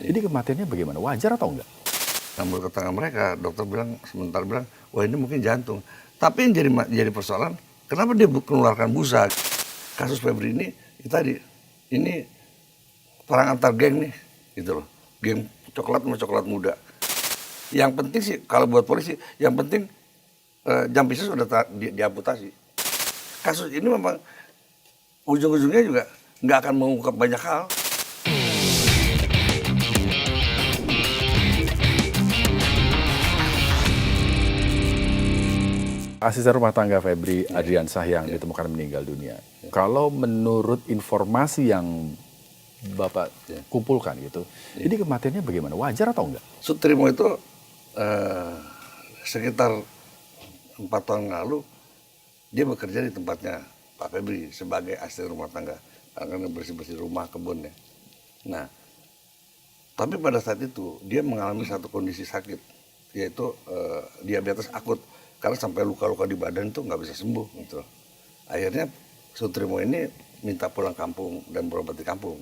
Ini kematiannya bagaimana? Wajar atau enggak? Namun ke tangan mereka, dokter bilang sebentar bilang, wah ini mungkin jantung. Tapi yang jadi persoalan, kenapa dia mengeluarkan busa? Kasus Febri ini tadi, ini perang antar geng nih, gitu loh. Geng coklat sama coklat muda. Yang penting sih, kalau buat polisi, yang penting jam pisau sudah diamputasi. Kasus ini memang ujung-ujungnya juga nggak akan mengungkap banyak hal. Asisten rumah tangga Febri Adriansah yang ditemukan meninggal dunia. Kalau menurut informasi yang Bapak kumpulkan gitu, ini kematiannya bagaimana? Wajar atau enggak? Sutrimo itu sekitar 4 tahun lalu dia bekerja di tempatnya Pak Febri sebagai asisten rumah tangga karena bersih-bersih rumah kebun ya. Nah, tapi pada saat itu dia mengalami satu kondisi sakit yaitu diabetes akut karena sampai luka-luka di badan itu nggak bisa sembuh gitu. Akhirnya Sutrimo ini minta pulang kampung dan berobat di kampung.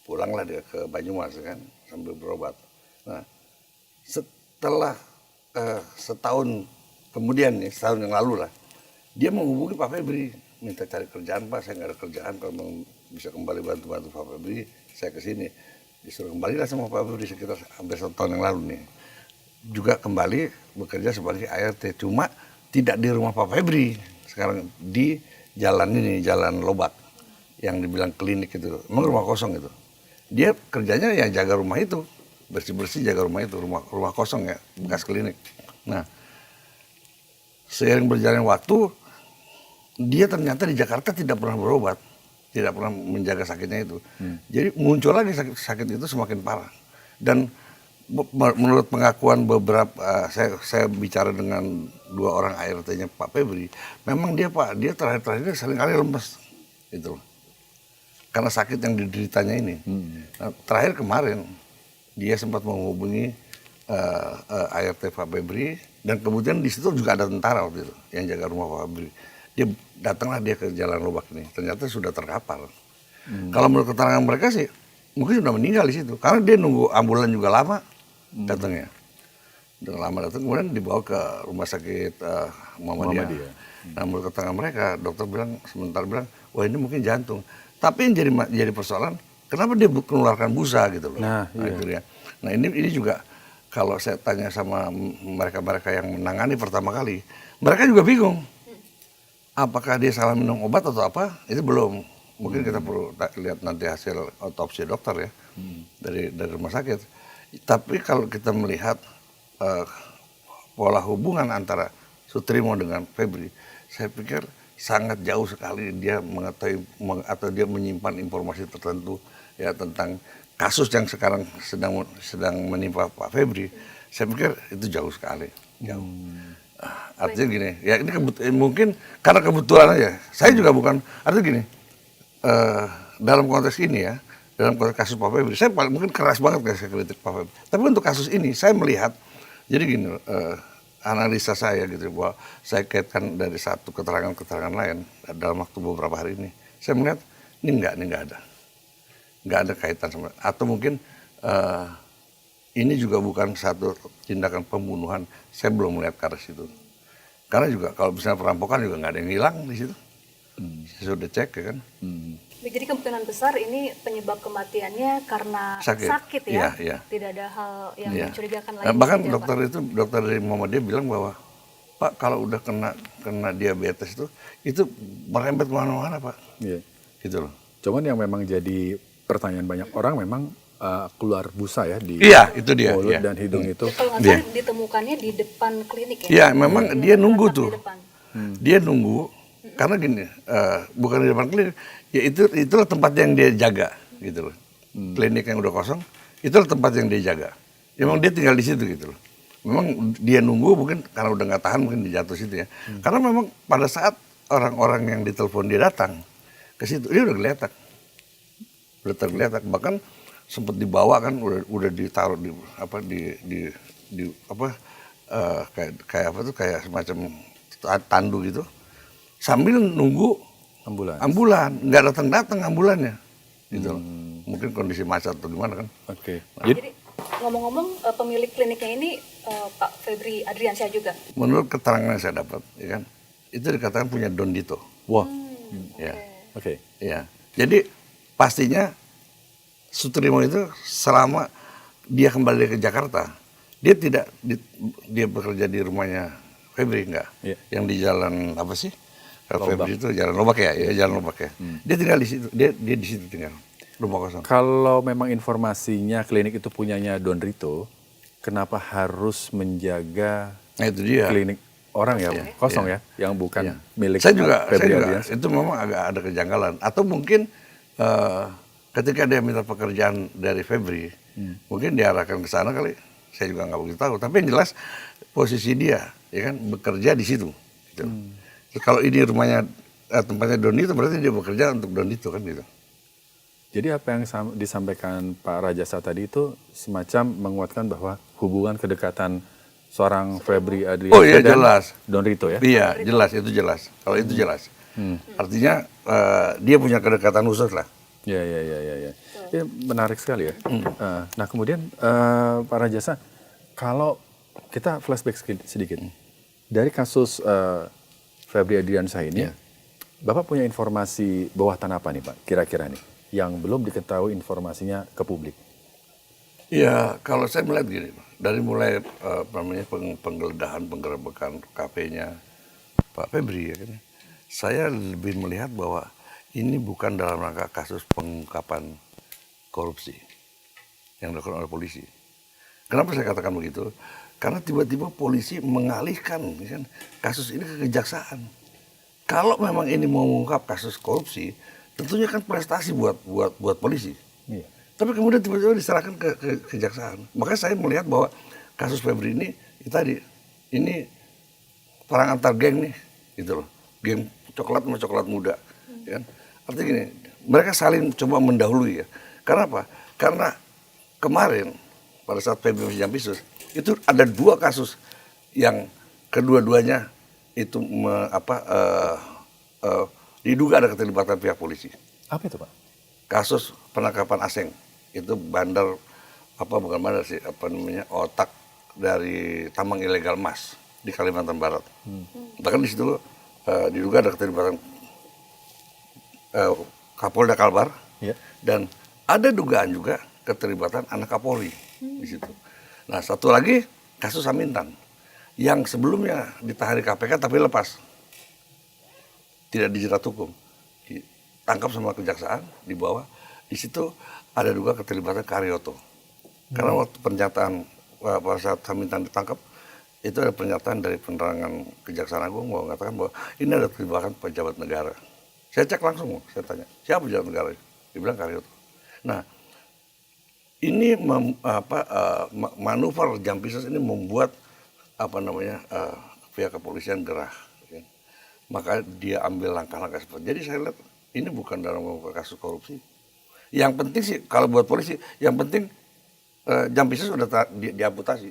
Pulanglah dia ke Banyumas kan sambil berobat. Nah, setelah setahun kemudian nih, setahun yang lalu lah, dia menghubungi Pak Febri, minta cari kerjaan Pak, saya nggak ada kerjaan, kalau mau bisa kembali bantu-bantu Pak Febri, saya ke sini. Disuruh kembali lah sama Pak Febri sekitar hampir 1 tahun yang lalu nih. Juga kembali bekerja sebagai ART, cuma tidak di rumah Pak Febri, sekarang di jalan ini, jalan Lobak, yang dibilang klinik itu, memang rumah kosong itu. Dia kerjanya ya jaga rumah itu, bersih-bersih jaga rumah itu, rumah kosong ya, bekas klinik. Nah, seiring berjalannya waktu, dia ternyata di Jakarta tidak pernah berobat, tidak pernah menjaga sakitnya itu. Jadi muncul lagi sakit itu semakin parah. Dan menurut pengakuan beberapa, saya bicara dengan 2 orang ART-nya Pak Febri, memang dia terakhir-terakhir seringkali lemes, gitu loh. Karena sakit yang dideritanya ini. Nah, terakhir kemarin dia sempat menghubungi ART Pak Febri dan kemudian di situ juga ada tentara waktu itu yang jaga rumah Pak Febri. Datanglah dia ke Jalan Lobak ini, ternyata sudah terkapar. Kalau menurut keterangan mereka sih mungkin sudah meninggal di situ, karena dia nunggu ambulan juga lama datangnya. Udah lama datang, kemudian dibawa ke rumah sakit Muhammadiyah. Nah, menurut keterangan mereka, dokter bilang sebentar bilang, wah ini mungkin jantung. Tapi yang jadi persoalan, kenapa dia mengeluarkan busa gitu loh. Nah, itu dia. Nah, ini juga kalau saya tanya sama mereka-mereka yang menangani pertama kali, mereka juga bingung. Apakah dia salah minum obat atau apa? Itu belum. Mungkin kita perlu lihat nanti hasil otopsi dokter ya dari rumah sakit. Tapi kalau kita melihat pola hubungan antara Sutrimo dengan Febri, saya pikir sangat jauh sekali dia mengetahui atau dia menyimpan informasi tertentu ya tentang kasus yang sekarang sedang menimpa Pak Febri. Saya pikir itu jauh sekali. Jauh. Artinya gini, ya ini mungkin karena kebetulan aja. Saya juga bukan, artinya gini, dalam konteks ini ya, dalam konteks kasus Pak Febri, saya mungkin keras banget saya kritik Pak Febri. Tapi untuk kasus ini, saya melihat, jadi gini, analisa saya gitu, bahwa saya kaitkan dari satu keterangan-keterangan lain dalam waktu beberapa hari ini. Saya melihat, ini nggak ada. Nggak ada kaitan sama, atau mungkin ini juga bukan satu tindakan pembunuhan, saya belum melihat ke arah situ. Karena juga kalau misalnya perampokan juga nggak ada yang hilang di situ. Saya sudah cek ya kan. Jadi kemungkinan besar ini penyebab kematiannya karena sakit ya? Iya. Tidak ada hal yang mencurigakan lain. Nah, bahkan dokter dari Muhammadiyah bilang bahwa Pak kalau udah kena diabetes itu merembet kemana-mana Pak. Iya. Gitu loh. Cuman yang memang jadi pertanyaan banyak orang memang keluar busa ya di itu dia, mulut dan hidung itu. Kalau nggak salah ditemukannya di depan klinik ya? Iya, memang dia nunggu tuh. Dia nunggu karena gini, bukan di depan klinik, ya itulah tempat yang dia jaga gitu loh. Klinik yang udah kosong, itulah tempat yang dia jaga. Ya, memang dia tinggal di situ gitu loh. Memang dia nunggu mungkin karena udah nggak tahan mungkin dia jatuh situ ya. Karena memang pada saat orang-orang yang ditelepon dia datang ke situ, dia udah tergeletak, bahkan sempat dibawa kan, udah ditaruh kayak semacam tandu gitu, sambil nunggu ambulan, nggak datang ambulannya, gitu. mungkin kondisi macet atau gimana kan. Oke. Jadi ngomong-ngomong pemilik kliniknya ini Pak Febri Adriansyah juga. Menurut keterangan yang saya dapat, ya kan, itu dikatakan punya Don Dito. Wah. Ya, Oke. ya. Jadi pastinya Sutrimo itu selama dia kembali ke Jakarta, dia tidak dia bekerja di rumahnya Febri enggak, Iya. yang di jalan apa sih? Lobak. Febri itu jalan Lobak ya, jalan Lobak ya. Dia tinggal di situ, dia di situ tinggal, rumah kosong. Kalau memang informasinya klinik itu punyanya Don Rito, kenapa harus menjaga Nah itu dia. klinik orang ya kosong ya, yang bukan milik Saya juga Febri Adriansyah? itu memang agak ada kejanggalan. Atau mungkin ketika dia minta pekerjaan dari Febri, mungkin diarahkan ke sana kali. Saya juga nggak begitu tahu. Tapi yang jelas posisi dia, ya kan, bekerja di situ. Gitu. Kalau ini rumahnya tempatnya Don Dito, berarti dia bekerja untuk Don Dito kan gitu. Jadi apa yang disampaikan Pak Rajasa tadi itu semacam menguatkan bahwa hubungan kedekatan seorang Febri Adriansyah Oh iya dan jelas. Don Rito ya? Iya jelas, itu jelas. Kalau itu jelas. Artinya dia punya kedekatan khusus lah. Ya. Ya, menarik sekali ya. Nah kemudian Pak Rajasa, kalau kita flashback sedikit dari kasus Febri Adriansyah ini, Bapak punya informasi bawah tanah apa nih Pak, kira-kira nih, yang belum diketahui informasinya ke publik? Iya, kalau saya melihat gini, dari mulai penggeledahan, penggerebekan kafenya Pak Febri, ya kan, saya lebih melihat bahwa ini bukan dalam rangka kasus pengungkapan korupsi yang dilakukan oleh polisi. Kenapa saya katakan begitu? Karena tiba-tiba polisi mengalihkan, ya kan, kasus ini ke kejaksaan. Kalau memang ini mau mengungkap kasus korupsi, tentunya kan prestasi buat polisi. Iya. Tapi kemudian tiba-tiba diserahkan ke kejaksaan. Makanya saya melihat bahwa kasus Febri ini tadi ini perang antar geng nih, gitu loh. Geng coklat sama coklat muda, ya kan? Artinya gini, mereka saling coba mendahului ya. Karena apa? Karena kemarin pada saat Febri masih Jampisus itu ada 2 kasus yang kedua-duanya itu diduga ada keterlibatan pihak polisi. Apa itu Pak? Kasus penangkapan asing itu bandar bukan bandar sih, otak dari tambang ilegal emas di Kalimantan Barat. Bahkan di situ diduga ada keterlibatan Kapolda Kalbar dan ada dugaan juga keterlibatan anak Kapolri di situ. Nah satu lagi kasus Samintan yang sebelumnya ditahan di KPK tapi lepas, tidak dijerat hukum, ditangkap sama kejaksaan, dibawa. Di situ ada juga keterlibatan Karyoto. Karena waktu pernyataan pada saat Samintan ditangkap, itu ada pernyataan dari penerangan Kejaksaan Agung bahwa mengatakan bahwa ini ada keterlibatan pejabat negara. Saya cek langsung, saya tanya, siapa pejabat negara? Dibilang Karyoto. Nah, ini manuver Jampisus ini membuat pihak kepolisian gerah. Ya. Maka dia ambil langkah-langkah seperti. Jadi saya lihat ini bukan dalam kasus korupsi. Yang penting sih kalau buat polisi, yang penting Jampisus sudah diamputasi.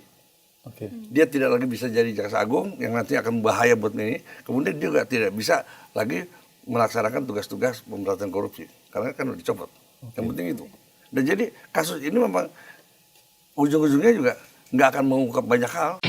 Oke. Dia tidak lagi bisa jadi jaksa agung yang nanti akan bahaya buat ini. Kemudian dia juga tidak bisa lagi melaksanakan tugas-tugas pemberantasan korupsi karena kan udah dicopot. Yang penting itu. Dan jadi kasus ini memang ujung-ujungnya juga nggak akan mengungkap banyak hal.